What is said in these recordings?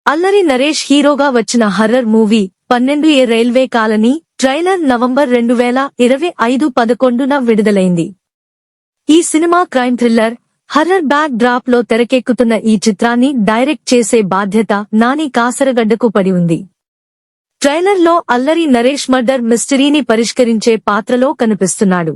అల్లరి నరేష్ హీరోగా వచ్చిన horror movie 12 railway colony trailer November 2025 11న విడుదలైంది. ఈ cinema crime thriller, horror back drop లో తెరకెక్కుతున్న ఈ చిత్రాన్ని డైరెక్ట్ చేసే బాధ్యత నాని కాసరగడ్డకు పడి ఉంది. ట్రైలర్ లో అల్లరి నరేష్ మర్డర్ మిస్టరీని పరిష్కరించే పాత్రలో కనిపిస్తున్నాడు.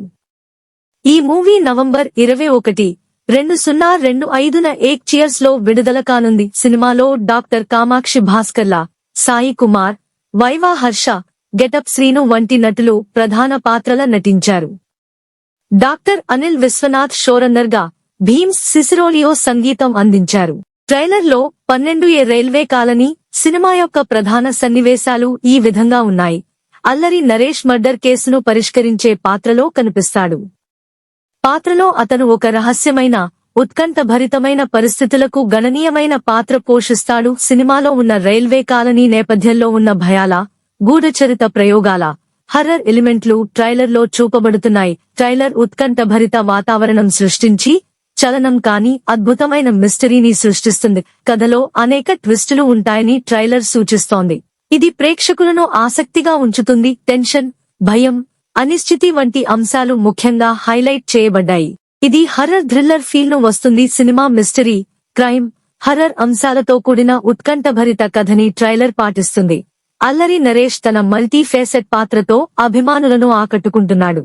ఈ మూవీ నవంబర్ 21, 2025న ఏక్ చియర్స్ లో విడుదల కానుంది. సినిమాలో doctor Kamakshi Bhaskarla, Sai Kumar, viva Harsha, getup Srinu వంటి నటులు ప్రధాన పాత్రల నటించారు. డాక్టర్ అనిల్ విశ్వనాథ్ షోరన్నర్ గా భీమ్స్ సిసిరోలియో సంగీతం అందించారు. ట్రైలర్ లో 12 రైల్వే కాలనీ సినిమా యొక్క ప్రధాన సన్నివేశాలు ఈ విధంగా ఉన్నాయి. అల్లరి నరేష్ మర్డర్ కేసును పరిష్కరించే పాత్రలో కనిపిస్తాడు. పాత్రలో అతను ఒక రహస్యమైన, ఉత్కంఠభరితమైన పరిస్థితులకు గణనీయమైన పాత్ర పోషిస్తాడు. సినిమాలో ఉన్న రైల్వే కాలనీ నేపథ్యంలో ఉన్న భయాల, గూఢచరిత ప్రయోగాల, హర్రర్ ఎలిమెంట్లు ట్రైలర్లో చూపబడుతున్నాయి. ట్రైలర్ ఉత్కంఠభరిత వాతావరణం సృష్టించి, చలనం కాని అద్భుతమైన మిస్టరీని సృష్టిస్తుంది. కథలో అనేక ట్విస్టులు ఉంటాయని ట్రైలర్ సూచిస్తోంది. ఇది ప్రేక్షకులను ఆసక్తిగా ఉంచుతుంది. టెన్షన్, భయం, అనిశ్చితి వంటి అంశాలు ముఖ్యంగా హైలైట్ చేయబడ్డాయి. ఇది హర్రర్ థ్రిల్లర్ ఫీల్ ను వస్తుంది. సినిమా మిస్టరీ, క్రైమ్, హర్రర్ అంశాలతో కూడిన ఉత్కంఠభరిత కథని ట్రైలర్ పాటిస్తుంది. అల్లరి నరేష్ తన మల్టీ ఫేసెట్ పాత్రతో అభిమానులను ఆకట్టుకుంటున్నాడు.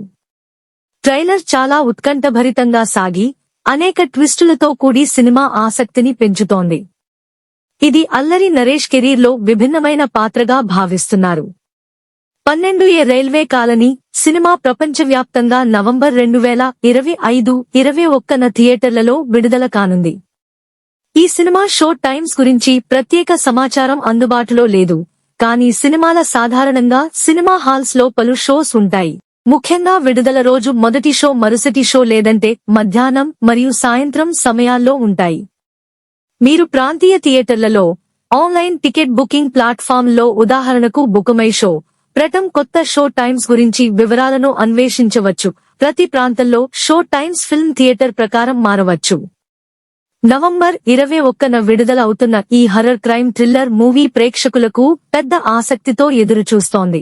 ట్రైలర్ చాలా ఉత్కంఠభరితంగా సాగి, అనేక ట్విస్టులతో కూడి సినిమా ఆసక్తిని పెంచుతోంది. ఇది అల్లరి నరేష్ కెరీర్ లో విభిన్నమైన పాత్రగా భావిస్తున్నారు. 12 రైల్వే కాలనీ సినిమా ప్రపంచవ్యాప్తంగా నవంబర్ 2025-21న థియేటర్లలో విడుదల కానుంది. ఈ సినిమా షో టైమ్స్ గురించి ప్రత్యేక సమాచారం అందుబాటులో లేదు. కానీ సినిమాల సాధారణంగా సినిమా హాల్స్ లో పలు షోస్ ఉంటాయి. ముఖ్యంగా విడుదల రోజు మొదటి షో మరుసటి షో లేదంటే మధ్యాహ్నం మరియు సాయంత్రం సమయాల్లో ఉంటాయి. మీరు ప్రాంతీయ థియేటర్లలో, ఆన్లైన్ టికెట్ బుకింగ్ ప్లాట్ఫామ్ లో ఉదాహరణకు బుకమై షో, ప్రటం కొత్త షో టైమ్స్ గురించి వివరాలను అన్వేషించవచ్చు. ప్రతి ప్రాంతంలో షో టైమ్స్ ఫిల్మ్ థియేటర్ ప్రకారం మారవచ్చు. నవంబర్ 21న విడుదల అవుతున్న ఈ హర్రర్ క్రైమ్ థ్రిల్లర్ మూవీ ప్రేక్షకులకు పెద్ద ఆసక్తితో ఎదురుచూస్తోంది.